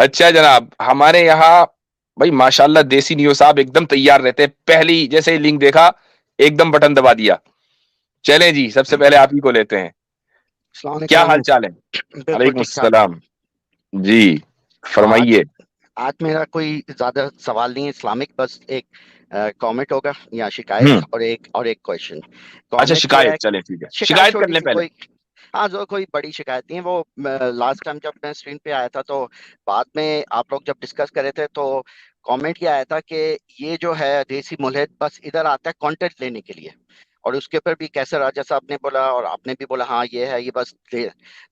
اچھا جناب، ہمارے یہاں بھائی ماشاءاللہ دیسی نیو صاحب ایک دم تیار رہتے، پہلی جیسے ہی لنک دیکھا ایک دم بٹن دبا دیا. چلیں جی، سب سے پہلے آپ ہی کو لیتے ہیں. السلام کیا حال علیکم. چال ہے؟ بالکل وعلیکم ٹھیک ٹھاک. السلام. جی آج فرمائیے. آج میرا کوئی زیادہ سوال نہیں ہے اسلامک، بس ایک کامنٹ ہوگا یا ہوں، شکایت، اور ایک کویشچن. اچھا کامنٹ یہ ہے، شکایت، چلیں ٹھیک ہے، شکایت شکایت کر چھوٹی لیں سی پہلے. کوئی. ہاں، جو کوئی بڑی شکایت نہیں ہے. وہ لاسٹ ٹائم جب میں اسکرین پہ آیا تھا تو بعد میں آپ لوگ جب ڈسکس کرے تھے تو کامنٹ یہ آیا تھا کہ یہ جو ہے دیسی ملحد بس ادھر آتا ہے کانٹینٹ لینے کے لیے، اور اس کے اوپر بھی کیسر راجہ صاحب نے بولا اور آپ نے بھی بولا ہاں یہ ہے، یہ بس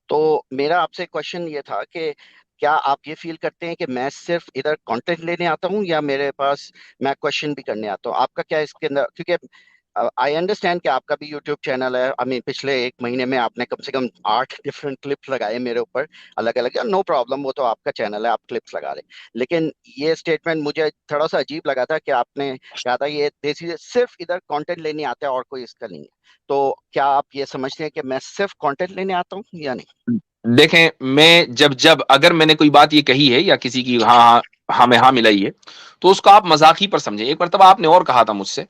تو میرا آپ سے کوشچن یہ تھا کہ کیا آپ یہ فیل کرتے ہیں کہ میں صرف ادھر کانٹینٹ لینے آتا ہوں یا میرے پاس میں کوشچن بھی کرنے آتا ہوں؟ آپ کا کیا اس کے اندر، کیونکہ آئی انڈرسٹینڈ کہ آپ کا بھی یوٹیوب چینل ہے. پچھلے ایک مہینے میں آپ نے کم سے کم 8 ڈفرنٹ کلپس لگائے میرے اوپر الگ الگ. نو پرابلم، وہ تو آپ کا چینل ہے، آپ کلپس لگا رہے. لیکن یہ اسٹیٹمنٹ مجھے تھوڑا سا عجیب لگا تھا کہ آپ نے کہا تھا یہ دیسی صرف ادھر کانٹینٹ لینے آتا ہے اور کوئی اس کا نہیں ہے. تو کیا آپ یہ سمجھتے ہیں کہ میں صرف کانٹینٹ لینے آتا ہوں یا نہیں؟ دیکھیں، میں جب اگر میں نے کوئی بات یہ کہی ہے یا کسی کی ہاں ہاں ہاں میں ہاں ملائی ہے، تو اس کو آپ مذاق ہی پر سمجھیں. ایک مرتبہ آپ نے اور کہا تھا مجھ سے،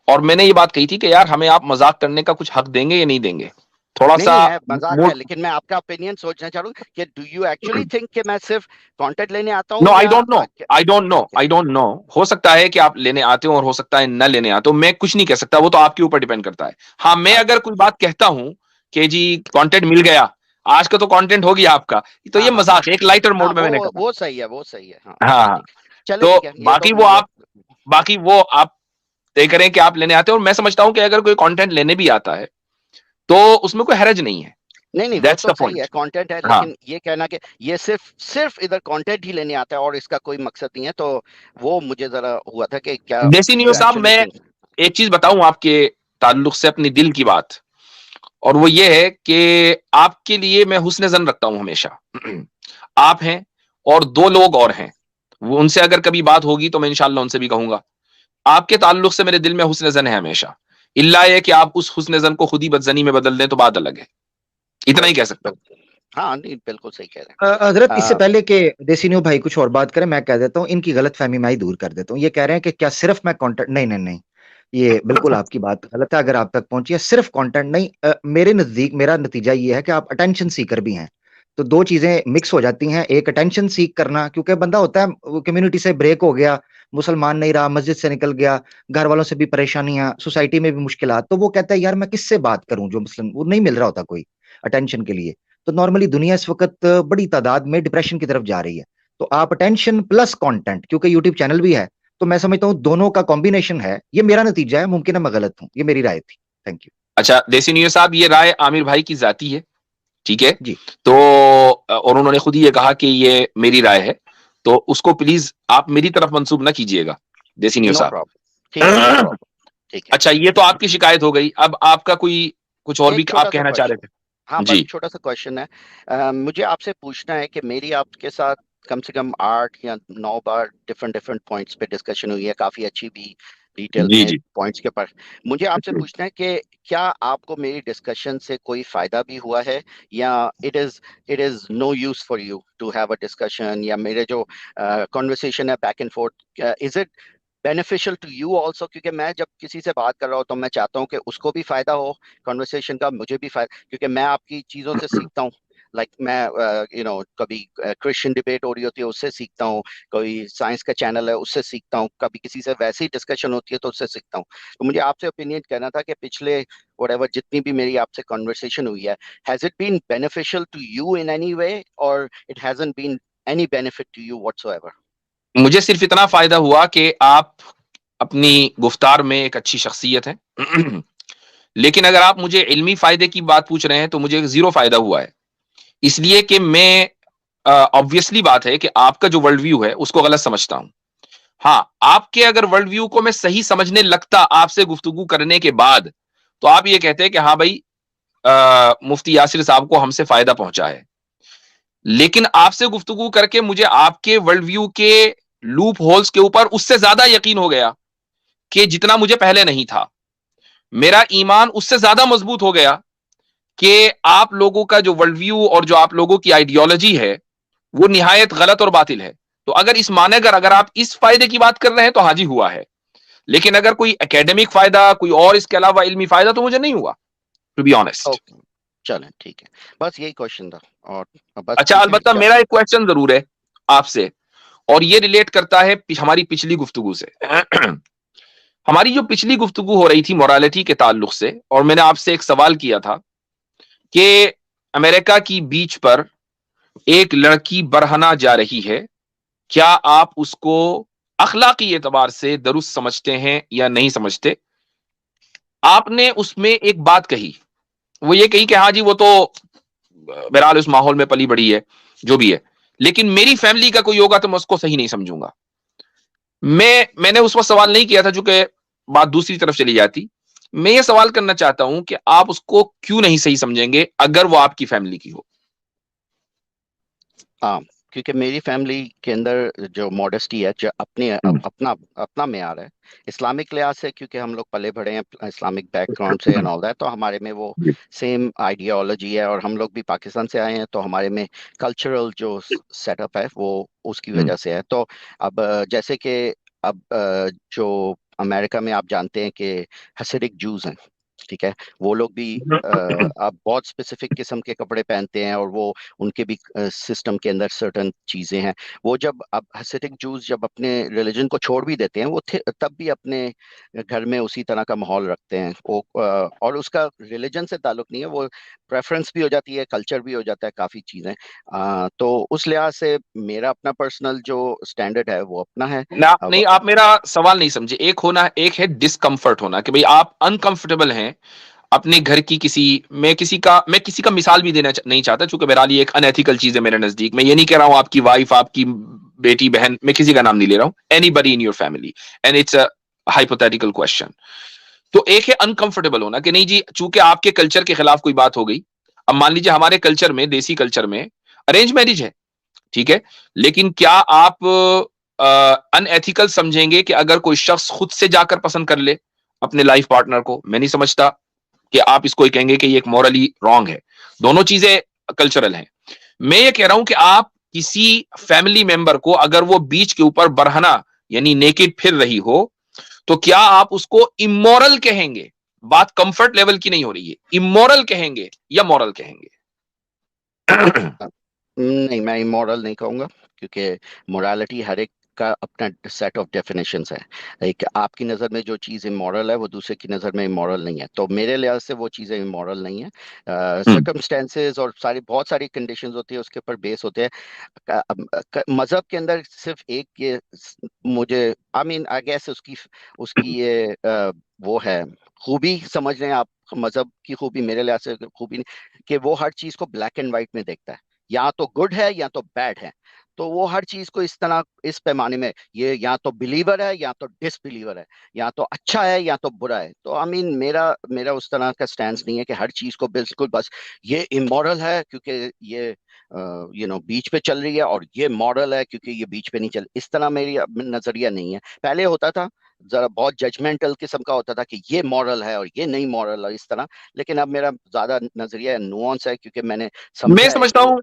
اور میں نے یہ بات کہی تھی کہ یار ہمیں آپ مذاق کرنے کا کچھ حق دیں گے یا نہیں دیں گے، تھوڑا نہیں سا نہیں ہے، مذاق ہے، موڈ. لیکن میں آپ کا اوپینین سوچنا چاہ رہا ہوں کہ ڈو یو ایکچولی تھنک کہ میں صرف کانٹینٹ لینے آتا نو ہوں آئی یا don't know, I don't know, okay. I don't know. ہو سکتا ہے کہ آپ لینے آتے ہو اور ہو سکتا ہے نہ لینے آتے ہو، میں کچھ نہیں کہہ سکتا، وہ تو آپ کے اوپر ڈیپینڈ کرتا ہے. ہاں میں اگر کوئی بات کہتا ہوں کہ جی کانٹینٹ مل گیا، آج کا تو کانٹینٹ ہو گیا آپ کا، تو ہاں یہ ہاں ہاں مذاق ہے، ایک لائٹر ہاں، موڈ میں نے کہا. وہ صحیح ہے، وہ صحیح ہے. ہاں ہاں چلے ہاں. ٹھیک ہے، چلے تو ٹھیک ہے. یہ تو باقی وہ مجھے آپ باقی وہ آپ طے کریں کہ آپ لینے آتے ہو. اور میں سمجھتا ہوں کہ اگر کوئی کانٹینٹ لینے بھی آتا ہے تو اس میں کوئی حرج نہیں ہے. نہیں نہیں، وہ دیٹس تو دا صحیح ہے، پوائنٹ. کانٹینٹ ہے. ہاں لیکن یہ کہنا کہ یہ صرف ادھر کانٹینٹ ہی لینے آتا ہے اور اس کا کوئی مقصد نہیں ہے، تو وہ مجھے ذرا ہوا تھا کہ کیا دیسی ڈو نیو یو صاحب، ایکچولی میں تھنک. ایک چیز بتاؤں آپ کے تعلق سے اپنی دل کی بات، اور وہ یہ ہے کہ آپ کے لیے میں حسن زن رکھتا ہوں ہمیشہ. آپ ہیں اور دو لوگ اور ہیں، وہ ان سے اگر کبھی بات ہوگی تو میں انشاءاللہ ان سے بھی کہوں گا. آپ کے تعلق سے میرے دل میں حسن زن ہے ہمیشہ، اللہ یہ کہ آپ اس حسن زن کو خود ہی بدزنی میں بدل دیں تو بات الگ ہے. اتنا ہی بالکل کہہ سکتا ہوں. بالکل. ہاں نہیں، بالکل صحیح کہہ رہے حضرت اس سے ہیں. پہلے کہ دیسی نیو بھائی کچھ اور بات کریں، میں کہہ دیتا ہوں ان کی غلط فہمی میں ہی دور کر دیتا ہوں. یہ کہہ رہے ہیں کہ کیا صرف میں کانٹینٹ، نہیں نہیں نہیں، یہ بالکل آپ کی بات غلط ہے. اگر آپ تک پہنچی ہے صرف کانٹینٹ نہیں، میرے نزدیک میرا نتیجہ یہ ہے کہ آپ اٹینشن سیکر بھی ہیں. تو دو چیزیں مکس ہو جاتی ہیں. ایک اٹینشن سیک کرنا، کیونکہ بندہ ہوتا ہے کمیونٹی سے بریک ہو گیا، مسلمان نہیں رہا، مسجد سے نکل گیا، گھر والوں سے بھی پریشانیاں، سوسائٹی میں بھی مشکلات، تو وہ کہتا ہے یار میں کس سے بات کروں، جو مثلا وہ نہیں مل رہا ہوتا کوئی اٹینشن کے لیے. تو نارملی دنیا اس وقت بڑی تعداد میں ڈپریشن کی طرف جا رہی ہے. تو آپ اٹینشن پلس کانٹینٹ، کیونکہ یوٹیوب چینل بھی ہے، تو میں سمجھتا ہوں دونوں کا کمبینیشن ہے. یہ میرا نتیجہ ہے، ممکن ہے میں غلط ہوں، یہ میری رائے تھی. Thank you. اچھا دیسی نیو صاحب، یہ رائے عامر بھائی کی ذاتی ہے، ٹھیک ہے؟ جی تو اور انہوں نے خود ہی یہ کہا کہ یہ میری رائے ہے، تو اس کو پلیز آپ میری طرف منسوب نہ کیجئے گا دیسی نیو نو صاحب. پرابلم. ٹھیک ہے، نو پرابلم. ٹھیک ہے. اچھا یہ تو آپ کی شکایت ہو گئی، اب آپ کا کوئی کچھ اور بھی ایک چھوٹا آپ سا کہنا چاہ رہے کویشچن. ہاں تھے؟ بس جی چھوٹا سا کویشچن ہے. مجھے آپ سے پوچھنا ہے کہ میری آپ کے ساتھ کم سے کم 8 یا 9 بار ڈفرنٹ پوائنٹس پہ ڈسکشن ہوئی ہے، کافی اچھی بھی، ڈیٹیل جی میں جی پوائنٹس کے اوپر. مجھے آپ سے پوچھنا ہے کہ کیا آپ کو میری ڈسکشن سے کوئی فائدہ بھی ہوا ہے، یا it is no use for you to have a discussion, یا میرے جو کنورسیشن ہے back and forth, is it beneficial to you also? کیونکہ میں جب کسی سے بات کر رہا ہوں تو میں چاہتا ہوں کہ اس کو بھی فائدہ ہو کنورسیشن کا، مجھے بھی فائدہ، کیونکہ میں آپ کی چیزوں سے سیکھتا ہوں. لائک میں کبھی کرسچن ڈبیٹ ہو رہی ہوتی ہے اس سے سیکھتا ہوں، کوئی سائنس کا چینل ہے اس سے سیکھتا ہوں، کبھی کسی سے ویسی ڈسکشن ہوتی ہے تو اس سے سیکھتا ہوں. تو مجھے آپ سے اوپینین کہنا تھا کہ پچھلے whatever جتنی بھی میری آپ سے کنورسیشن ہوئی ہے، has it been beneficial to you in any way, اور it hasn't been any benefit to you whatsoever? مجھے صرف اتنا فائدہ ہوا کہ آپ اپنی گفتار میں ایک اچھی شخصیت ہیں. لیکن اگر آپ مجھے علمی فائدے کی بات پوچھ رہے ہیں تو مجھے زیرو فائدہ ہوا ہے، اس لیے کہ میں آبویسلی بات ہے کہ آپ کا جو ورلڈ ویو ہے اس کو غلط سمجھتا ہوں. ہاں آپ کے اگر ورلڈ ویو کو میں صحیح سمجھنے لگتا آپ سے گفتگو کرنے کے بعد، تو آپ یہ کہتے ہیں کہ ہاں بھائی مفتی یاسر صاحب کو ہم سے فائدہ پہنچا ہے. لیکن آپ سے گفتگو کر کے مجھے آپ کے ورلڈ ویو کے لوپ ہولز کے اوپر اس سے زیادہ یقین ہو گیا کہ جتنا مجھے پہلے نہیں تھا. میرا ایمان اس سے زیادہ مضبوط ہو گیا کہ آپ لوگوں کا جو ورلڈ ویو اور جو آپ لوگوں کی آئیڈیالوجی ہے وہ نہایت غلط اور باطل ہے. تو اگر اس معنی اگر آپ اس فائدے کی بات کر رہے ہیں تو ہاں جی ہوا ہے, لیکن اگر کوئی اکیڈمک فائدہ, کوئی اور اس کے علاوہ علمی فائدہ, تو مجھے نہیں ہوا, ٹو بی آنےسٹ. اوکے چلیں ٹھیک ہے, بس یہی کوشچن تھا. اور بس اچھا, البتہ میرا ایک کوشچن ضرور ہے آپ سے, اور یہ ریلیٹ کرتا ہے ہماری پچھلی گفتگو سے. ہماری جو پچھلی گفتگو ہو رہی تھی مورالٹی کے تعلق سے, اور میں نے آپ سے ایک سوال کیا تھا کہ امریکہ کی بیچ پر ایک لڑکی برہنہ جا رہی ہے, کیا آپ اس کو اخلاقی اعتبار سے درست سمجھتے ہیں یا نہیں سمجھتے؟ آپ نے اس میں ایک بات کہی, وہ یہ کہی کہ ہاں جی وہ تو بہرحال اس ماحول میں پلی بڑی ہے, جو بھی ہے, لیکن میری فیملی کا کوئی ہوگا تو میں اس کو صحیح نہیں سمجھوں گا. میں نے اس وقت سوال نہیں کیا تھا چونکہ بات دوسری طرف چلی جاتی. میں یہ سوال کرنا چاہتا ہوں کہ آپ اس کو کیوں نہیں صحیح سمجھیں گے اگر وہ آپ کی فیملی کی ہو؟ ہاں, کیونکہ میری فیملی کے اندر جو ماڈسٹی ہے, جو اپنا معیار ہے اسلامک لحاظ سے, کیونکہ ہم لوگ پلے بڑھے ہیں اسلامک بیک گراؤنڈ سے اینڈ آل دیٹ, تو ہمارے میں وہ سیم آئیڈیالوجی ہے, اور ہم لوگ بھی پاکستان سے آئے ہیں تو ہمارے میں کلچرل جو سیٹ اپ ہے وہ اس کی وجہ سے ہے. تو اب جیسے کہ اب جو امریکہ میں آپ جانتے ہیں کہ ہسیڈک جوز ہیں, ٹھیک ہے, وہ لوگ بھی اب بہت اسپیسیفک قسم کے کپڑے پہنتے ہیں, اور وہ ان کے بھی سسٹم کے اندر سرٹن چیزیں ہیں. وہ جب اب ہسیڈک جوز جب اپنے ریلیجن کو چھوڑ بھی دیتے ہیں, وہ تب بھی اپنے گھر میں اسی طرح کا ماحول رکھتے ہیں, اور اس کا ریلیجن سے تعلق نہیں ہے, وہ پریفرنس بھی ہو جاتی ہے, کلچر بھی ہو جاتا ہے, کافی چیزیں. تو اس لحاظ سے میرا اپنا پرسنل جو اسٹینڈرڈ ہے وہ اپنا ہے. نہیں, آپ میرا سوال نہیں سمجھے. ایک ہے ڈسکمفرٹ ہونا, کہ بھئی آپ انکمفرٹیبل ہیں اپنے گھر کی میں کسی کا مثال بھی دینا نہیں چاہتا, چونکہ بہرحال یہ ایک انیتھیکل چیز ہے میرے نزدیک. میں یہ نہیں کہہ رہا ہوں آپ کی وائف, آپ کی بیٹی, بہن, میں کسی کا نام نہیں لے رہا ہوں, anybody in your family, and it's a hypothetical question. تو ایک ہے انکمفرٹیبل ہونا کہ نہیں جی چونکہ آپ کے کلچر کے خلاف کوئی بات ہو گئی. اب مان لیجیے ہمارے کلچر میں, دیسی کلچر میں ارینج میرج ہے, ٹھیک ہے, لیکن کیا آپ ان ایتھیکل سمجھیں گے کہ اگر کوئی شخص خود سے جا کر پسند کر لے اپنے لائف پارٹنر کو؟ میں نہیں سمجھتا کہ آپ اس کو کہیں گے کہ یہ ایک مورلی رانگ ہے. دونوں چیزیں کلچرل ہیں. میں یہ کہہ رہا ہوں کہ آپ کسی فیملی ممبر کو اگر وہ بیچ کے اوپر برہنہ یعنی نیکڈ پھر رہی ہو تو کیا آپ اس کو امورل کہیں گے؟ بات کمفرٹ لیول کی نہیں ہو رہی ہے, امورل کہیں گے یا مورل کہیں گے؟ نہیں, میں امورل نہیں کہوں گا, کیونکہ مورالٹی ہر ایک کا اپنا سیٹ آف ڈیفینیشنز ہے. ایک آپ کی نظر میں جو چیز امورل ہے وہ دوسرے کی نظر میں امورل نہیں ہے, تو میرے لحاظ سے وہ چیزیں امورل نہیں ہیں. سرکمسٹینسز اور بہت ساری کنڈیشنز ہوتی ہیں, اس کے اوپر بیس ہوتے ہیں. مذہب کے اندر صرف ایک یہ مجھے آئی گیس اس کی یہ وہ ہے خوبی, سمجھ لیں آپ, مذہب کی خوبی میرے لحاظ سے خوبی نہیں کہ وہ ہر چیز کو بلیک اینڈ وائٹ میں دیکھتا ہے, یا تو گڈ ہے یا تو بیڈ ہے. تو وہ ہر چیز کو اس طرح اس پیمانے میں یہ یا تو بلیور ہے یا تو ڈس بلیور ہے, یا تو اچھا ہے یا تو برا ہے. تو میرا اس طرح کا سٹینس نہیں ہے کہ ہر چیز کو بالکل بس یہ امورل ہے کیونکہ یہ بیچ پہ چل رہی ہے, اور یہ مورل ہے کیونکہ یہ بیچ پہ نہیں چل. اس طرح میری نظریہ نہیں ہے. پہلے ہوتا تھا ذرا بہت ججمنٹل قسم کا ہوتا تھا کہ یہ مورل ہے اور یہ نہیں مورل ہے اس طرح, لیکن اب میرا زیادہ نظریہ نوانس ہے, کیونکہ میں سمجھتا ہوں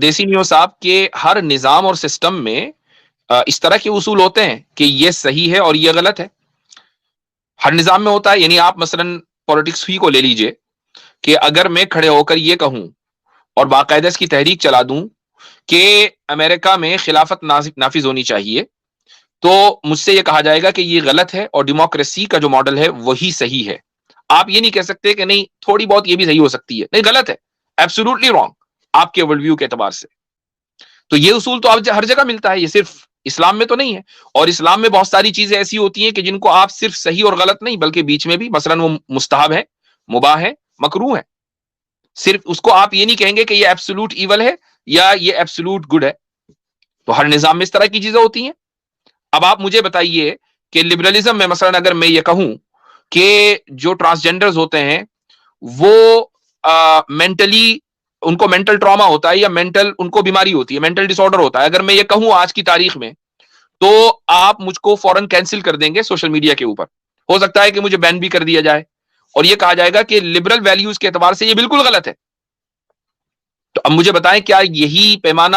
دیسی میو صاحب کے ہر نظام اور سسٹم میں اس طرح کے اصول ہوتے ہیں کہ یہ صحیح ہے اور یہ غلط ہے. ہر نظام میں ہوتا ہے. یعنی آپ مثلا پولیٹکس ہی کو لے لیجئے کہ اگر میں کھڑے ہو کر یہ کہوں اور باقاعدہ اس کی تحریک چلا دوں کہ امریکہ میں خلافت نافذ ہونی چاہیے, تو مجھ سے یہ کہا جائے گا کہ یہ غلط ہے اور ڈیموکریسی کا جو ماڈل ہے وہی صحیح ہے. آپ یہ نہیں کہہ سکتے کہ نہیں تھوڑی بہت یہ بھی صحیح ہو سکتی ہے, نہیں, غلط ہے, ایبسولوٹلی رانگ آپ کے ورلڈ ویو کے اعتبار سے. تو یہ اصول تو ہر جگہ ملتا ہے, یہ صرف اسلام میں تو نہیں ہے. اور اسلام میں بہت ساری چیزیں ایسی ہوتی ہیں کہ جن کو آپ صرف صحیح اور غلط نہیں بلکہ بیچ میں بھی, مثلا وہ مستحب ہے, مباح ہے, مکروہ ہے, صرف اس کو آپ یہ نہیں کہیں گے کہ یہ ایبسولوٹ ایول ہے یا یہ ایبسولوٹ گڈ ہے. تو ہر نظام میں اس طرح کی چیزیں ہوتی ہیں. اب آپ مجھے بتائیے کہ لبرلزم میں مثلا اگر میں یہ کہوں کہ جو ٹرانسجینڈرز ہوتے ہیں وہ مینٹلی ان کو مینٹل ٹراما ہوتا ہے یا مینٹل ان کو بیماری ہوتی ہے, مینٹل ڈس آرڈر ہوتا ہے, اگر میں یہ کہوں آج کی تاریخ میں تو آپ مجھ کو فوراً کینسل کر دیں گے سوشل میڈیا کے اوپر. ہو سکتا ہے کہ مجھے بین بھی کر دیا جائے اور یہ کہا جائے گا کہ لبرل ویلیوز کے اعتبار سے یہ بالکل غلط ہے. تو اب مجھے بتائیں کیا یہی پیمانہ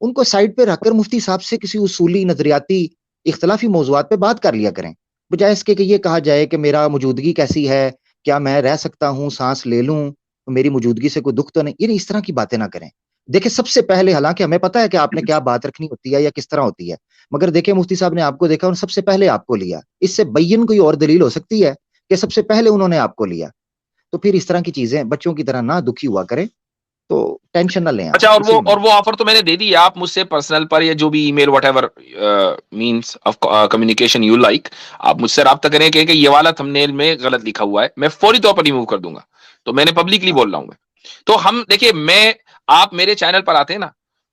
ان کو سائڈ پہ رکھ کر مفتی صاحب سے کسی اصولی نظریاتی اختلافی موضوعات پہ بات کر لیا کریں، بجائے اس کے کہ یہ کہا جائے کہ میرا موجودگی کیسی ہے، کیا میں رہ سکتا ہوں، سانس لے لوں، میری موجودگی سے کوئی دکھ تو نہیں. یعنی اس طرح کی باتیں نہ کریں. دیکھیں سب سے پہلے، حالانکہ ہمیں پتا ہے کہ آپ نے کیا بات رکھنی ہوتی ہے یا کس طرح ہوتی ہے، مگر دیکھیں مفتی صاحب نے آپ کو دیکھا اور سب سے پہلے آپ کو لیا. اس سے بین کوئی اور دلیل ہو سکتی ہے کہ سب سے پہلے انہوں نے آپ کو لیا. تو پھر اس طرح کی چیزیں بچوں کی طرح نہ دکھی ہوا کریں، تو ٹینشن نہ لیں. اچھا، اور وہ آفر تو میں نے دے دی، آپ مجھ سے پرسنل پر یا جو بھی email whatever means of communication you like, آپ مجھ سے رابطہ کریں کہ یہ والا تھم نیل میں غلط لکھا ہوا ہے، میں فوری طور پر ریموو کر دوں گا. تو میں نے پبلکلی بول رہا ہوں. تو ہم دیکھیں، آپ میرے چینل پر آتے ہیں نا،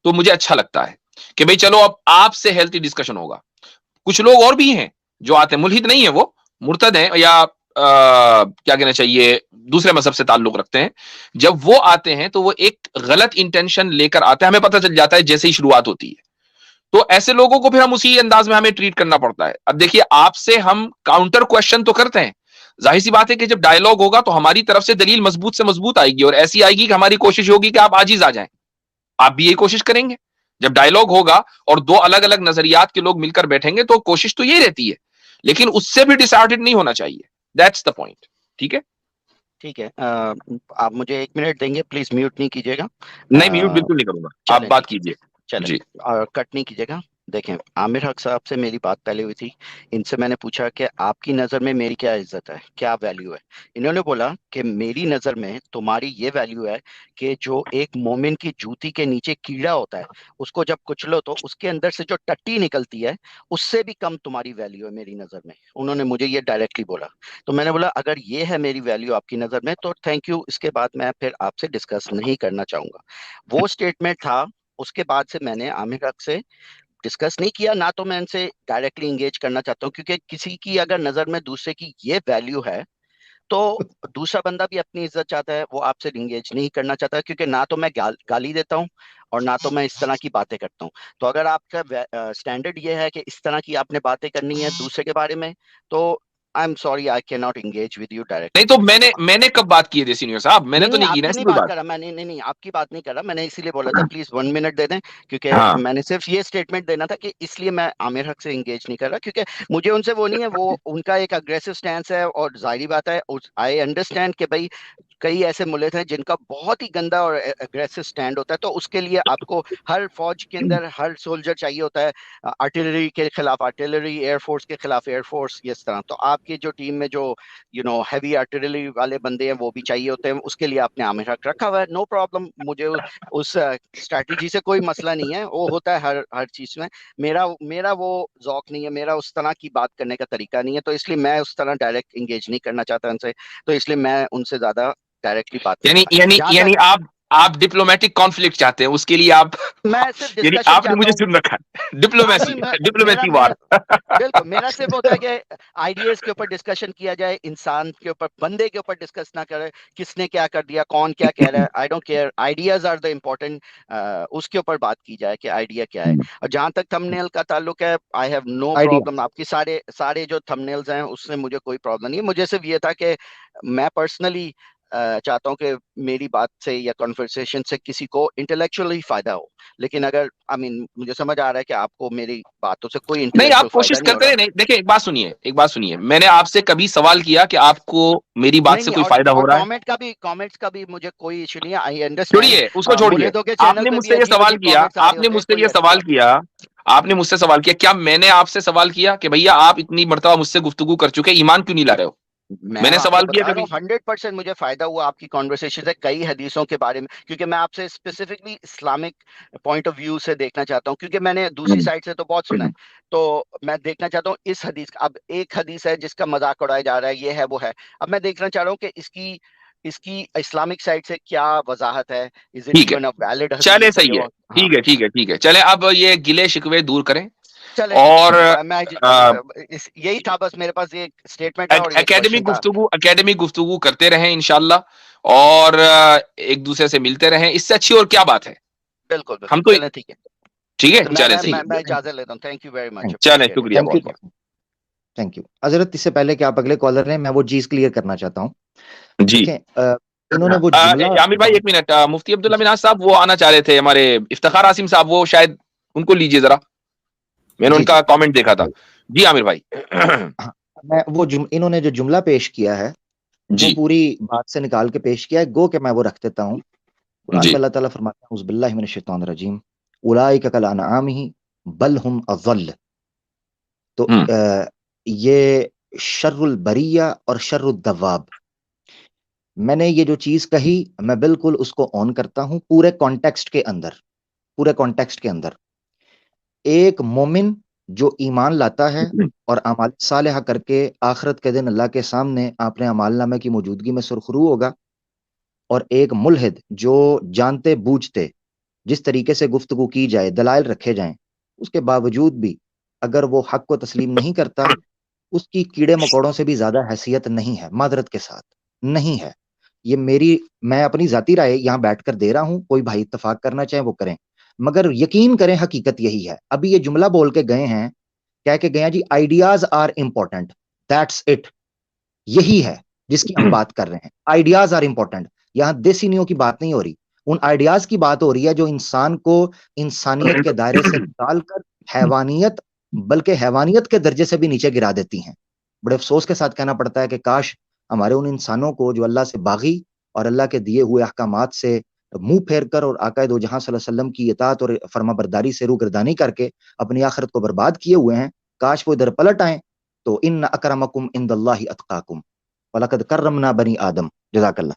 تو مجھے اچھا لگتا ہے کہ بھئی چلو اب آپ سے ہیلتھی ڈسکشن ہوگا. کچھ لوگ اور بھی ہیں جو آتے ہیں، ملحد نہیں ہیں، وہ مرتد ہیں یا کیا کہنا چاہیے دوسرے مذہب سے تعلق رکھتے ہیں. جب وہ آتے ہیں تو وہ ایک غلط انٹینشن لے کر آتے ہیں، ہمیں پتہ چل جاتا ہے جیسے ہی شروعات ہوتی ہے. تو ایسے لوگوں کو پھر ہم اسی انداز میں ہمیں ٹریٹ کرنا پڑتا ہے. اب دیکھیے، آپ سے ہم کاؤنٹر کوشچن تو کرتے ہیں، ظاہر سی بات ہے کہ جب ڈائلاگ ہوگا تو ہماری طرف سے دلیل مضبوط سے مضبوط آئے گی، اور ایسی آئے گی کہ ہماری کوشش ہوگی کہ آپ عاجز آ جائیں. آپ بھی یہی کوشش کریں گے. جب ڈائلاگ ہوگا اور دو الگ الگ نظریات کے لوگ مل کر بیٹھیں گے تو کوشش تو یہی رہتی ہے، لیکن اس سے بھی ڈسارڈنڈ نہیں ہونا چاہیے. That's the point. ٹھیک ہے، ٹھیک ہے. آپ مجھے 1 منٹ دیں گے پلیز، میوٹ نہیں کیجیے گا. نہیں میوٹ بالکل نہیں کروں گا، آپ چلیں بات ٹھیک ہے، کیجیے. چلیں جی کٹ نہیں کیجیے گا. دیکھیں، عامر حق صاحب سے میری بات پہلے ہوئی تھی، ان سے میں نے پوچھا کہ آپ کی نظر میں میری کیا عزت ہے، کیا ویلیو ہے. انہوں نے بولا کہ میری نظر میں تمہاری یہ ویلیو ہے کہ جو ایک مومن کی جوتی کے نیچے کیڑا ہوتا ہے، اس کو جب کچلو تو اس کے اندر سے جو ٹٹی نکلتی ہے، اس سے بھی کم تمہاری ویلیو ہے میری نظر میں. انہوں نے مجھے یہ ڈائریکٹلی بولا. تو میں نے بولا اگر یہ ہے میری ویلیو آپ کی نظر میں تو تھینک یو، اس کے بعد میں پھر آپ سے ڈسکس نہیں کرنا چاہوں گا. وہ اسٹیٹمنٹ تھا. اس کے بعد سے میں نے عامر حق سے ڈسکس نہیں کیا، نہ تو میں ان سے ڈائریکٹلی انگیج کرنا چاہتا ہوں، کیونکہ کسی کی اگر نظر میں دوسرے کی یہ ویلیو ہے تو دوسرا بندہ بھی اپنی عزت چاہتا ہے، وہ آپ سے انگیج نہیں کرنا چاہتا، کیونکہ نہ تو میں گالی دیتا ہوں اور نہ تو میں اس طرح کی باتیں کرتا ہوں. تو اگر آپ کا سٹینڈرڈ یہ ہے کہ اس طرح کی آپ نے باتیں کرنی ہے دوسرے کے بارے میں، تو I am sorry, I can not engage with you directly. نہیں، تو میں نے کب بات کی ہے سینئر صاحب؟ میں نے تو نہیں کی آپ نا کی ایسی نہیں کوئی بات بات. کر رہا میں، نہیں آپ کی بات نہیں کر رہا میں نے، اسی لیے بولا تھا پلیز 1 منٹ دے دیں، کیونکہ ہاں میں نے صرف یہ اسٹیٹمنٹ دینا تھا کہ اس لیے میں عامر حق سے انگیج نہیں کر رہا، کیونکہ مجھے ان سے وہ نہیں ہے، وہ ان کا ایک اگریسو سٹینس ہے، اور ظاہری بات ہے آئی انڈرسٹینڈ کہ بھائی کئی ایسے ملک ہیں جن کا بہت ہی گندا اور اگریسو سٹینڈ ہوتا ہے، تو اس کے لیے آپ کو ہر فوج کے اندر ہر سولجر چاہیے ہوتا ہے، آرٹلری کے خلاف آرٹلری، ایئر فورس کے خلاف ایئر فورس، اس طرح. تو آپ کی جو ٹیم میں جو ہیوی آرٹلری والے بندے ہیں وہ بھی چاہیے ہوتے ہیں، اس کے لیے آپ نے عامر حق رکھا ہوا ہے. نو پرابلم، مجھے اس اسٹریٹجی سے کوئی مسئلہ نہیں ہے، وہ ہوتا ہے ہر چیز میں. میرا وہ ذوق نہیں ہے، میرا اس طرح کی بات کرنے کا طریقہ نہیں ہے، تو اس لیے میں اس طرح ڈائریکٹ انگیج نہیں کرنا چاہتا ان سے، تو اس لیے میں ان سے زیادہ ڈائریکٹلی بات نہیں کرتا. جہاں یعنی تک آپ ڈپلومیٹک کانفلکٹ چاہتے ہیں، اس کے لیے آپ میں صرف یعنی ڈسکشن آپ نے چاہتا مجھے ہوں. سن رکھا ہے، ہاں نہیں، ڈپلومیسی میرا وار. بالکل میرا صرف ہوتا ہے کہ آئیڈیاز کے اوپر ڈسکشن کیا جائے، انسان کے اوپر، بندے کے اوپر ڈسکس نہ کرے، کس نے کیا کر دیا، کون کیا کہہ رہا ہے، I don't care, ideas are the important, اس کے اوپر بات کی جائے کہ آئیڈیا کیا ہے. اور جہاں تک تھم نیل کا تعلق ہے، I have no idea problem, آپ کی سارے جو تھم نیلز ہیں اس سے مجھے کوئی پرابلم نہیں ہے. مجھے صرف یہ تھا کہ میں پرسنلی چاہتا ہوں کہ میری بات سے یا کنورسیشن سے کسی کو انٹلیکچولی فائدہ ہو، لیکن اگر مجھے سمجھ آ رہا ہے کہ آپ کو میری باتوں سے کوئی نہیں، انٹلیکچوئل آپ فائدہ کوشش نہیں ہو کرتے رہا. رہے. نہیں دیکھیں، ایک بات سنیے، میں نے آپ سے کبھی سوال کیا کہ آپ کو میری بات سے نہیں، کوئی فائدہ اور ہو رہا ہے؟ کامنٹس کا بھی مجھے کوئی ایشو نہیں ہے. آئی انڈرسٹینڈ چھوڑیے اس کو، چھوڑیے. ملحدوں کے آپ چینل نے پہ مجھ بھی سے یہ عجیب سوال عجیب کیا، کامنٹس آ رہے ہوتے ہیں، کوئی ایسی بات نہیں. آپ نے مجھ سے سوال کیا، کیا میں نے آپ سے سوال کیا کہ بھیا آپ اتنی مرتبہ مجھ سے گفتگو کر چکے، ایمان کیوں نہیں لا رہے ہو؟ میں نے آپ کو سوال کیا بتا رہا کبھی؟ ہوں 100% مجھے فائدہ ہوا آپ کی کانورسیشن سے، کئی حدیثوں کے بارے میں، کیونکہ میں آپ سے specifically Islamic point of view سے دیکھنا چاہتا ہوں، کیونکہ میں نے دوسری سائڈ سے تو بہت سنا ہے، تو میں دیکھنا چاہتا ہوں اس حدیث کا. اب ایک حدیث ہے جس کا مذاق اڑایا جا رہا ہے، یہ ہے وہ ہے، اب میں دیکھنا چاہ رہا ہوں کہ اس کی اسلامک سائڈ سے کیا وضاحت ہے. از اٹ ٹھیک ہے، ایون اے ویلڈ چلے حدیث؟ صحیح ہے. ہاں ٹھیک ہے. چلے اب یہ گلے شکوے دور کریں، چلے ٹھیک اور ہے. میں یہی تھا بس، میرے پاس یہ اسٹیٹمنٹ ہے اور یہ کوشچن تھا. اکیڈمک گفتگو کرتے رہیں انشاءاللہ، اور ایک دوسرے سے ملتے رہیں، اس سے اچھی اور کیا بات ہے؟ بالکل ہم تو چلیں ٹھیک ہے. ٹھیک ہے، تو چلے صحیح میں ہے. اجازت لیتا ہوں. تھینک یو ویری مچ، چلیں، اپریشیٹ شکریہ اٹ. تھینک یو بہت بہت. Thank you. حضرت اس سے پہلے کہ آپ اگلے کالر ہیں، میں وہ چیز کلیئر کرنا چاہتا ہوں. جی دیکھیں انہوں نے وہ جملہ عامر بھائی ایک منٹ، مفتی عبداللہ مناز صاحب وہ آنا چاہ رہے تھے، ہمارے افتخار عاصم صاحب وہ شاید ان کو لیجیے ذرا, میں نے جی ان کا کامنٹ دیکھا تھا. جی عامر بھائی. میں وہ انہوں نے جو جملہ پیش کیا ہے وہ جی پوری بات سے نکال کے پیش کیا ہے, گو کہ میں وہ رکھ دیتا ہوں. قرآن جی میں اللہ تعالیٰ فرماتا ہے اعوذ باللہ من الشیطان الرجیم اولئک کالانعام بل هم اضل. تو یہ شر البریہ اور شر الدواب, میں نے یہ جو چیز کہی میں بالکل اس کو آن کرتا ہوں پورے کانٹیکسٹ کے اندر. پورے کانٹیکسٹ کے اندر ایک مومن جو ایمان لاتا ہے اور اعمال صالحہ کر کے آخرت کے دن اللہ کے سامنے اپنے اعمال نامے کی موجودگی میں سرخرو ہوگا, اور ایک ملحد جو جانتے بوجھتے جس طریقے سے گفتگو کی جائے, دلائل رکھے جائیں, اس کے باوجود بھی اگر وہ حق کو تسلیم نہیں کرتا, اس کی کیڑے مکوڑوں سے بھی زیادہ حیثیت نہیں ہے, معذرت کے ساتھ نہیں ہے. یہ میں اپنی ذاتی رائے یہاں بیٹھ کر دے رہا ہوں, کوئی بھائی اتفاق کرنا چاہیں وہ کریں, مگر یقین کریں حقیقت یہی ہے. ابھی یہ جملہ بول کے گئے ہیں, کہہ کے گئے ہیں جی ideas are important, that's it, یہی ہے جس کی ہم بات کر رہے ہیں. آئیڈیاز آر امپورٹنٹ, یہاں دیسینیوں کی بات نہیں ہو رہی, ان آئیڈیاز کی بات ہو رہی ہے جو انسان کو انسانیت کے دائرے سے نکال کر حیوانیت, بلکہ حیوانیت کے درجے سے بھی نیچے گرا دیتی ہیں. بڑے افسوس کے ساتھ کہنا پڑتا ہے کہ کاش ہمارے ان انسانوں کو جو اللہ سے باغی اور اللہ کے دیے ہوئے احکامات سے منہ پھیر کر اور آقا دو جہاں صلی اللہ علیہ وسلم کی اطاعت اور فرما برداری سے روگردانی کر کے اپنی آخرت کو برباد کیے ہوئے ہیں, کاش وہ ادھر پلٹ آئیں. تو ان اکرمکم عند اللہ اتقاکم وَلَقَدْ كَرَّمْنَا بنی آدم. جزاک اللہ.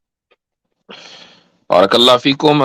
بارک اللہ فیکم.